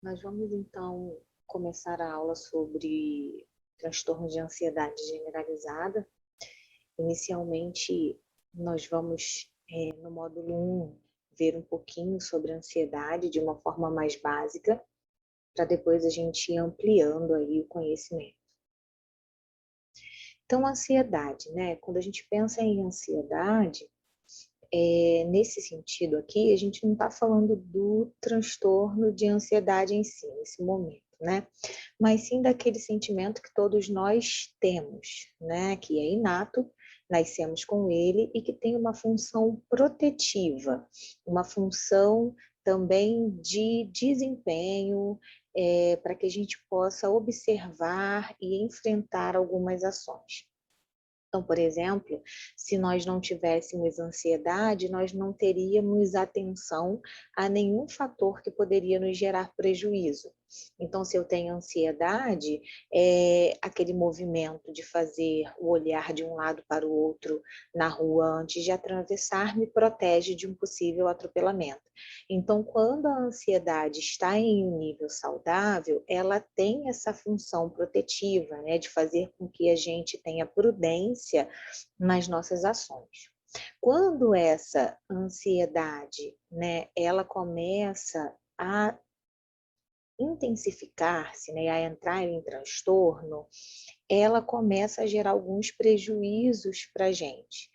Nós vamos então começar a aula sobre transtorno de ansiedade generalizada. Inicialmente, nós vamos, no módulo 1, ver um pouquinho sobre a ansiedade de uma forma mais básica, para depois a gente ir ampliando aí o conhecimento. Então, a ansiedade, né? Quando a gente pensa em ansiedade, nesse sentido aqui, a gente não está falando do transtorno de ansiedade em si, nesse momento, né? Mas sim daquele sentimento que todos nós temos, né? Que é inato, nascemos com ele e que tem uma função protetiva, uma função também de desempenho, para que a gente possa observar e enfrentar algumas ações. Então, por exemplo, se nós não tivéssemos ansiedade, nós não teríamos atenção a nenhum fator que poderia nos gerar prejuízo. Então, se eu tenho ansiedade, aquele movimento de fazer o olhar de um lado para o outro na rua antes de atravessar me protege de um possível atropelamento. Então, quando a ansiedade está em um nível saudável, ela tem essa função protetiva, né, de fazer com que a gente tenha prudência nas nossas ações. Quando essa ansiedade, né, ela começa a intensificar-se, né, a entrar em transtorno, ela começa a gerar alguns prejuízos para a gente.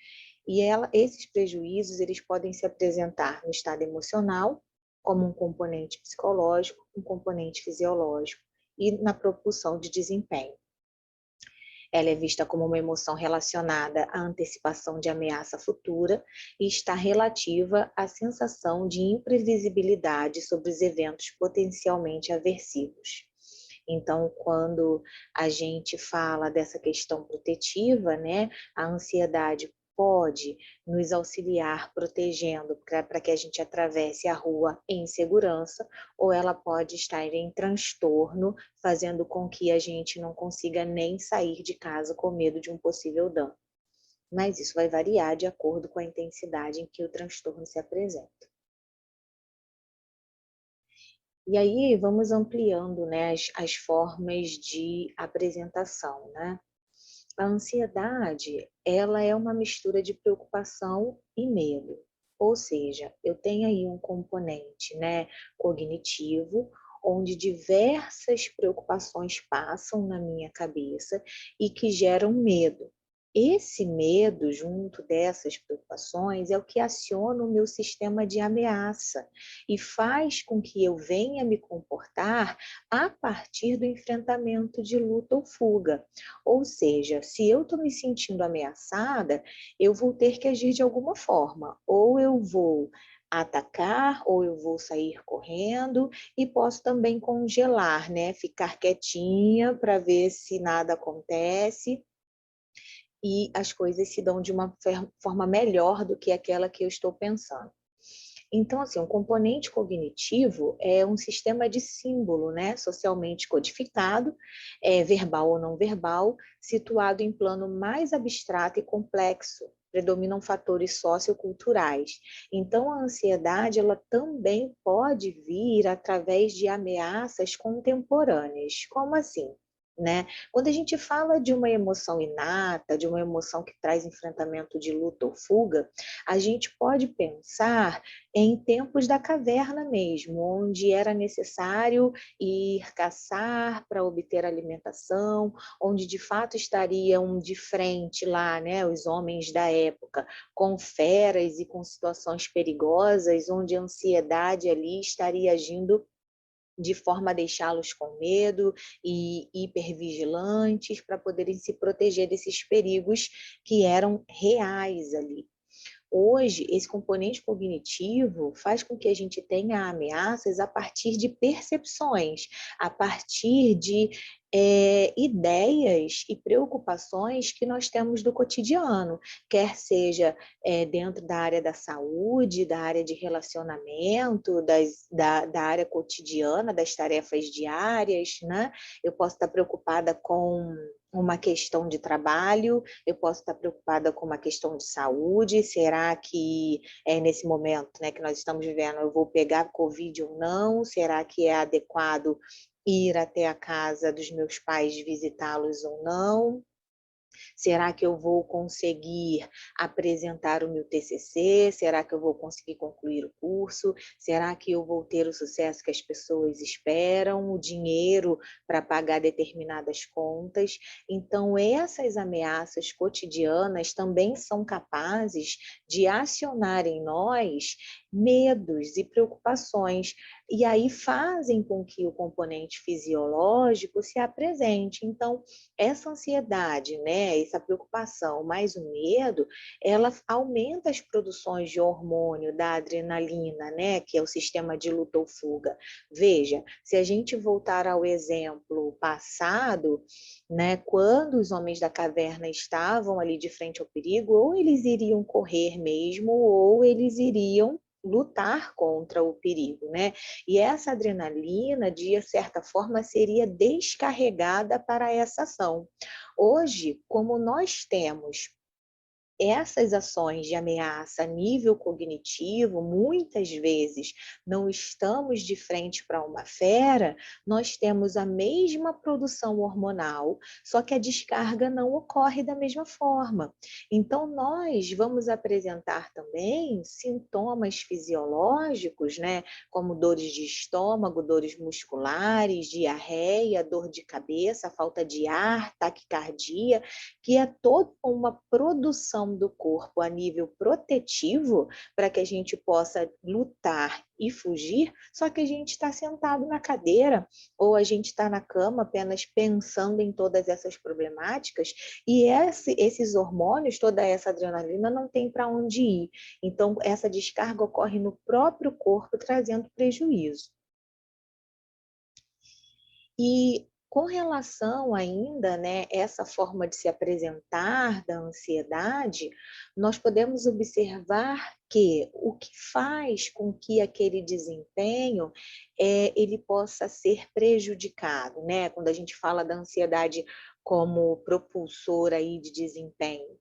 E esses prejuízos, eles podem se apresentar no estado emocional, como um componente psicológico, um componente fisiológico, e na propulsão de desempenho. Ela é vista como uma emoção relacionada à antecipação de ameaça futura e está relativa à sensação de imprevisibilidade sobre os eventos potencialmente aversivos. Então, quando a gente fala dessa questão protetiva, né, a ansiedade pode nos auxiliar protegendo para que a gente atravesse a rua em segurança, ou ela pode estar em transtorno, fazendo com que a gente não consiga nem sair de casa com medo de um possível dano. Mas isso vai variar de acordo com a intensidade em que o transtorno se apresenta. E aí vamos ampliando, né, as formas de apresentação, né? A ansiedade, ela é uma mistura de preocupação e medo. Ou seja, eu tenho aí um componente, né, cognitivo, onde diversas preocupações passam na minha cabeça e que geram medo. Esse medo, junto dessas preocupações, é o que aciona o meu sistema de ameaça e faz com que eu venha me comportar a partir do enfrentamento de luta ou fuga. Ou seja, se eu estou me sentindo ameaçada, eu vou ter que agir de alguma forma. Ou eu vou atacar, ou eu vou sair correndo, e posso também congelar, né? Ficar quietinha para ver se nada acontece e as coisas se dão de uma forma melhor do que aquela que eu estou pensando. Então, assim, um componente cognitivo é um sistema de símbolo, né, socialmente codificado, verbal ou não verbal, situado em plano mais abstrato e complexo. Predominam fatores socioculturais. Então, a ansiedade, ela também pode vir através de ameaças contemporâneas. Como assim? Né? Quando a gente fala de uma emoção inata, de uma emoção que traz enfrentamento de luta ou fuga, a gente pode pensar em tempos da caverna mesmo, onde era necessário ir caçar para obter alimentação, onde de fato estariam de frente lá, né, os homens da época, com feras e com situações perigosas, onde a ansiedade ali estaria agindo de forma a deixá-los com medo e hipervigilantes para poderem se proteger desses perigos que eram reais ali. Hoje, esse componente cognitivo faz com que a gente tenha ameaças a partir de percepções, a partir de ideias e preocupações que nós temos do cotidiano, quer seja dentro da área da saúde, da área de relacionamento, da área cotidiana, das tarefas diárias, né? Eu posso estar preocupada com uma questão de trabalho, eu posso estar preocupada com uma questão de saúde, será que nesse momento, né, que nós estamos vivendo, eu vou pegar Covid ou não? Será que é adequado ir até a casa dos meus pais visitá-los ou não? Será que eu vou conseguir apresentar o meu TCC? Será que eu vou conseguir concluir o curso? Será que eu vou ter o sucesso que as pessoas esperam? O dinheiro para pagar determinadas contas? Então, essas ameaças cotidianas também são capazes de acionar em nós medos e preocupações, e aí fazem com que o componente fisiológico se apresente. Então, essa ansiedade, né, essa preocupação, mais o medo, ela aumenta as produções de hormônio da adrenalina, né, que é o sistema de luta ou fuga. Veja, se a gente voltar ao exemplo passado, né, quando os homens da caverna estavam ali de frente ao perigo, ou eles iriam correr mesmo, ou eles iriam lutar contra o perigo, né? E essa adrenalina, de certa forma, seria descarregada para essa ação. Hoje, como nós temos essas ações de ameaça a nível cognitivo, muitas vezes não estamos de frente para uma fera, nós temos a mesma produção hormonal, só que a descarga não ocorre da mesma forma. Então, nós vamos apresentar também sintomas fisiológicos, né, como dores de estômago, dores musculares, diarreia, dor de cabeça, falta de ar, taquicardia, que é toda uma produção do corpo a nível protetivo para que a gente possa lutar e fugir, só que a gente está sentado na cadeira ou a gente está na cama apenas pensando em todas essas problemáticas, e esses hormônios, toda essa adrenalina não tem para onde ir. Então, essa descarga ocorre no próprio corpo, trazendo prejuízo. E com relação ainda, né, essa forma de se apresentar da ansiedade, nós podemos observar que o que faz com que aquele desempenho ele possa ser prejudicado, né? Quando a gente fala da ansiedade como propulsora aí de desempenho,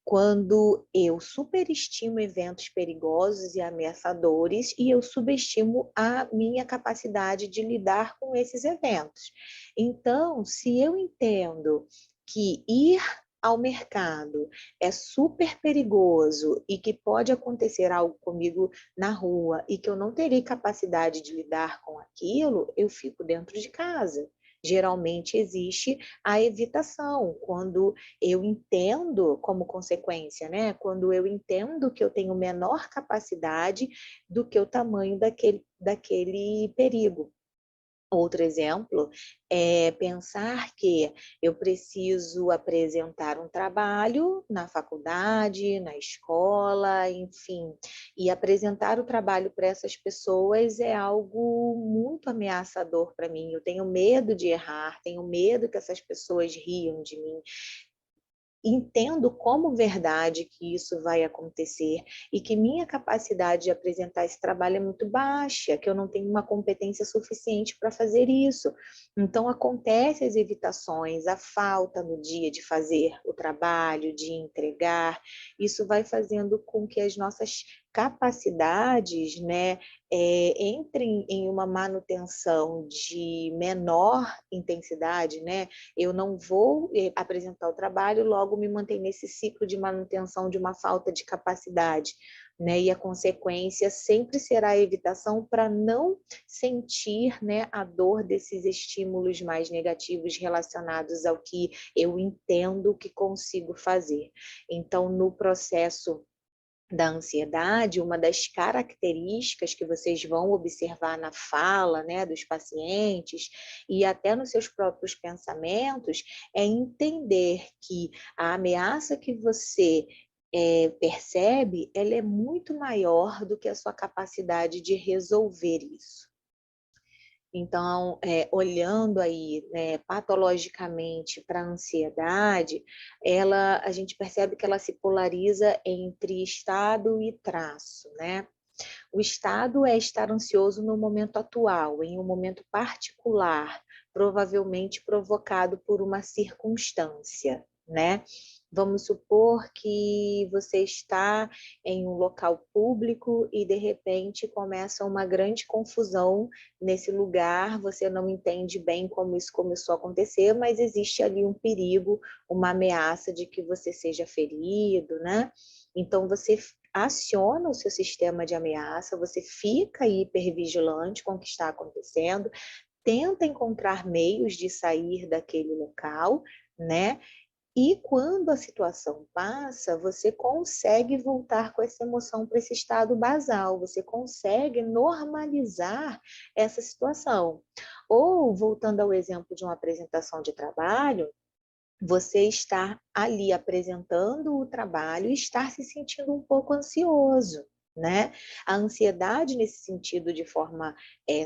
quando eu superestimo eventos perigosos e ameaçadores e eu subestimo a minha capacidade de lidar com esses eventos. Então, se eu entendo que ir ao mercado é super perigoso e que pode acontecer algo comigo na rua e que eu não terei capacidade de lidar com aquilo, eu fico dentro de casa. Geralmente existe a evitação, quando eu entendo como consequência, né? Quando eu entendo que eu tenho menor capacidade do que o tamanho daquele perigo. Outro exemplo é pensar que eu preciso apresentar um trabalho na faculdade, na escola, enfim, e apresentar o trabalho para essas pessoas é algo muito ameaçador para mim. Eu tenho medo de errar, tenho medo que essas pessoas riam de mim, entendo como verdade que isso vai acontecer e que minha capacidade de apresentar esse trabalho é muito baixa, que eu não tenho uma competência suficiente para fazer isso. Então, acontecem as evitações, a falta no dia de fazer o trabalho, de entregar, isso vai fazendo com que as nossas capacidades, né, entrem em uma manutenção de menor intensidade, né? Eu não vou apresentar o trabalho, logo me manter nesse ciclo de manutenção de uma falta de capacidade, né? E a consequência sempre será a evitação para não sentir, né, a dor desses estímulos mais negativos relacionados ao que eu entendo que consigo fazer. Então, no processo da ansiedade, uma das características que vocês vão observar na fala, né, dos pacientes e até nos seus próprios pensamentos, é entender que a ameaça que você percebe, ela é muito maior do que a sua capacidade de resolver isso. Então, olhando aí, né, patologicamente para a ansiedade, a gente percebe que ela se polariza entre estado e traço, né? O estado é estar ansioso no momento atual, em um momento particular, provavelmente provocado por uma circunstância, né? Vamos supor que você está em um local público e de repente começa uma grande confusão nesse lugar, você não entende bem como isso começou a acontecer, mas existe ali um perigo, uma ameaça de que você seja ferido, né? Então você aciona o seu sistema de ameaça, você fica hipervigilante com o que está acontecendo, tenta encontrar meios de sair daquele local, né? E quando a situação passa, você consegue voltar com essa emoção para esse estado basal, você consegue normalizar essa situação. Ou, voltando ao exemplo de uma apresentação de trabalho, você estar ali apresentando o trabalho e estar se sentindo um pouco ansioso, né? A ansiedade nesse sentido de forma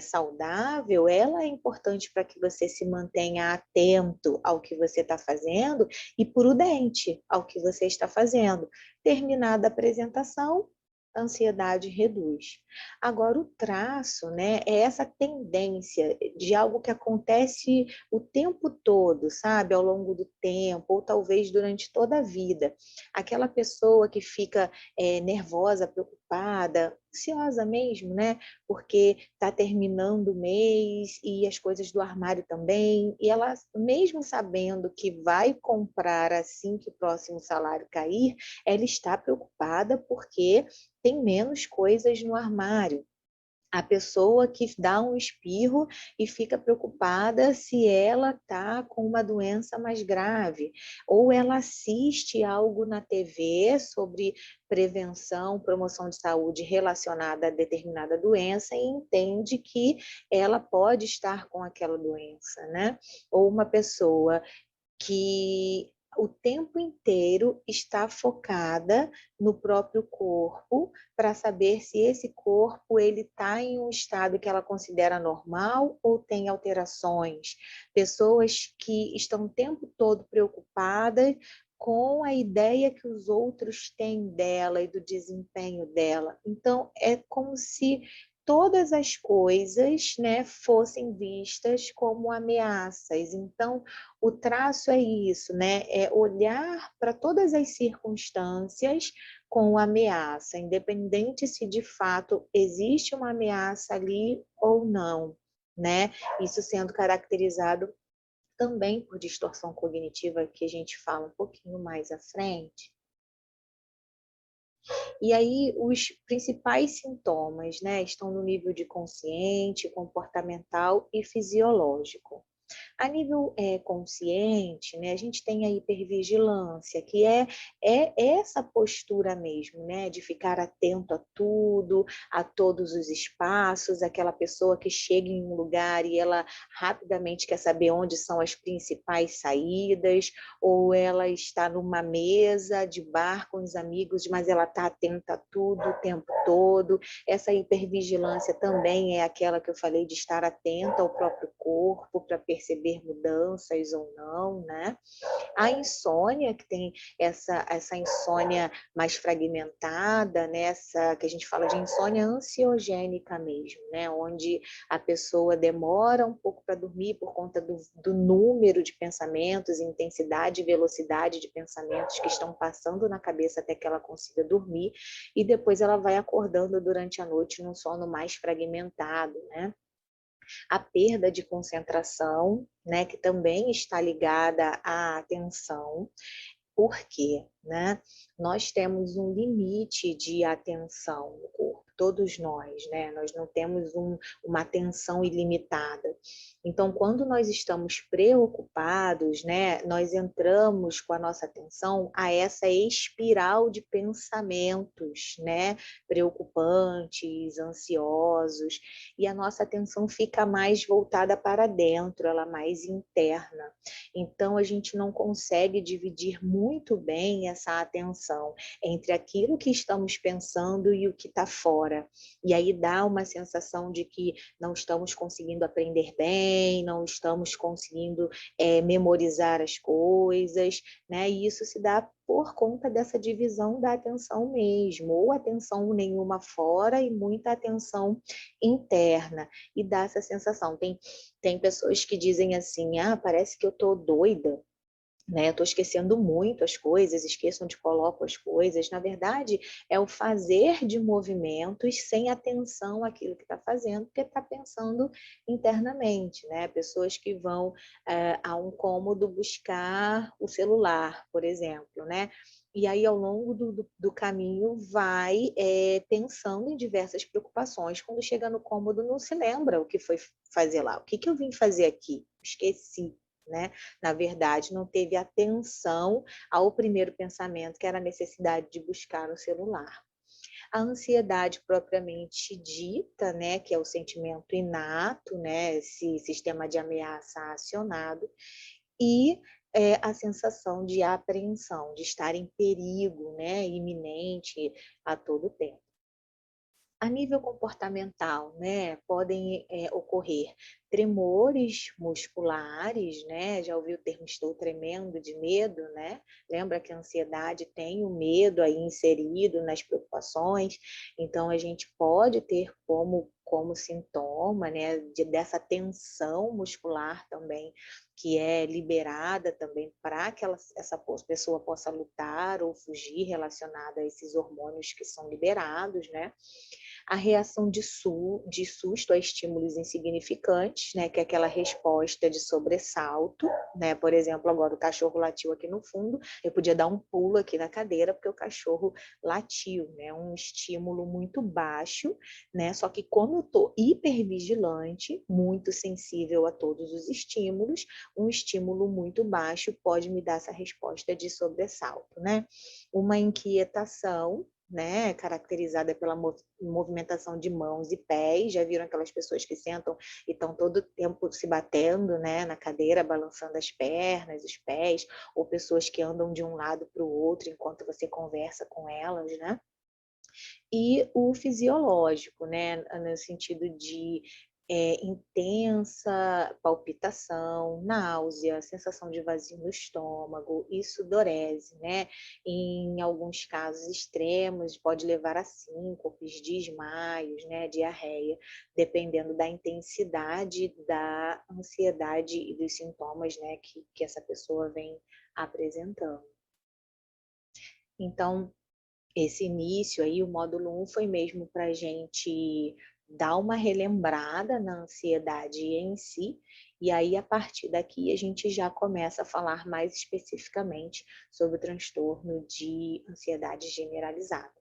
saudável, ela é importante para que você se mantenha atento ao que você está fazendo e prudente ao que você está fazendo. Terminada a apresentação, a ansiedade reduz. Agora, o traço, né, é essa tendência de algo que acontece o tempo todo, sabe? Ao longo do tempo, ou talvez durante toda a vida. Aquela pessoa que fica nervosa, preocupada, ansiosa mesmo, né? Porque está terminando o mês e as coisas do armário também, e ela, mesmo sabendo que vai comprar assim que o próximo salário cair, ela está preocupada porque tem menos coisas no armário. A pessoa que dá um espirro e fica preocupada se ela está com uma doença mais grave, ou ela assiste algo na TV sobre prevenção, promoção de saúde relacionada a determinada doença e entende que ela pode estar com aquela doença, né? Ou uma pessoa que o tempo inteiro está focada no próprio corpo para saber se esse corpo ele está em um estado que ela considera normal ou tem alterações. Pessoas que estão o tempo todo preocupadas com a ideia que os outros têm dela e do desempenho dela. Então, é como se todas as coisas, né, fossem vistas como ameaças. Então, o traço é isso, né? É olhar para todas as circunstâncias com ameaça, independente se de fato existe uma ameaça ali ou não, né? Isso sendo caracterizado também por distorção cognitiva, que a gente fala um pouquinho mais à frente. E aí, os principais sintomas, né, estão no nível de consciente, comportamental e fisiológico. A nível consciente, né, a gente tem a hipervigilância, que é essa postura mesmo, né, de ficar atento a tudo, a todos os espaços, aquela pessoa que chega em um lugar e ela rapidamente quer saber onde são as principais saídas, ou ela está numa mesa de bar com os amigos, mas ela está atenta a tudo o tempo todo. Essa hipervigilância também é aquela que eu falei de estar atenta ao próprio corpo para perceber mudanças ou não, né? A insônia, que tem essa insônia mais fragmentada, né? Essa que a gente fala de insônia ansiogênica mesmo, né? Onde a pessoa demora um pouco para dormir por conta do número de pensamentos, intensidade e velocidade de pensamentos que estão passando na cabeça até que ela consiga dormir, e depois ela vai acordando durante a noite num sono mais fragmentado, né? A perda de concentração, né, que também está ligada à atenção. Por quê? Né? Nós temos um limite de atenção no corpo, todos nós, né? Nós não temos uma atenção ilimitada. Então, quando nós estamos preocupados, né, nós entramos com a nossa atenção a essa espiral de pensamentos, né, preocupantes, ansiosos, e a nossa atenção fica mais voltada para dentro, ela mais interna. Então, a gente não consegue dividir muito bem essa atenção entre aquilo que estamos pensando e o que está fora. fora. E aí dá uma sensação de que não estamos conseguindo aprender bem, não estamos conseguindo memorizar as coisas, né? E isso se dá por conta dessa divisão da atenção mesmo, ou atenção nenhuma fora e muita atenção interna, e dá essa sensação. Tem pessoas que dizem assim, parece que eu tô doida, né? Eu tô esquecendo muito as coisas, esqueço onde coloco as coisas. Na verdade, é o fazer de movimentos sem atenção àquilo que está fazendo, porque está pensando internamente, né? Pessoas que vão a um cômodo buscar o celular, por exemplo, né? E aí, ao longo do caminho, vai pensando em diversas preocupações. Quando chega no cômodo, não se lembra o que foi fazer lá. O que eu vim fazer aqui? Esqueci, né? Na verdade, não teve atenção ao primeiro pensamento, que era a necessidade de buscar o celular. A ansiedade propriamente dita, né, que é o sentimento inato, né, esse sistema de ameaça acionado, e a sensação de apreensão, de estar em perigo, né, iminente a todo tempo. A nível comportamental, né, podem ocorrer tremores musculares, né? Já ouviu o termo estou tremendo de medo, né? Lembra que a ansiedade tem o medo aí inserido nas preocupações, então a gente pode ter como sintoma, né, dessa tensão muscular também, que é liberada também para que essa pessoa possa lutar ou fugir, relacionada a esses hormônios que são liberados, né? A reação de susto a estímulos insignificantes, né, que é aquela resposta de sobressalto, né? Por exemplo, agora o cachorro latiu aqui no fundo, eu podia dar um pulo aqui na cadeira porque o cachorro latiu, né? Um estímulo muito baixo, né? Só que como eu estou hipervigilante, muito sensível a todos os estímulos, um estímulo muito baixo pode me dar essa resposta de sobressalto, né? Uma inquietação, né, caracterizada pela movimentação de mãos e pés. Já viram aquelas pessoas que sentam e estão todo o tempo se batendo, né, na cadeira, balançando as pernas, os pés, ou pessoas que andam de um lado para o outro enquanto você conversa com elas, né? E o fisiológico, né, no sentido de intensa palpitação, náusea, sensação de vazio no estômago e sudorese, né? Em alguns casos extremos, pode levar a síncopes, desmaios, né? Diarreia, dependendo da intensidade da ansiedade e dos sintomas, né? Que essa pessoa vem apresentando. Então, esse início aí, o módulo 1 foi mesmo para a gente dar uma relembrada na ansiedade em si, e aí a partir daqui a gente já começa a falar mais especificamente sobre o transtorno de ansiedade generalizada.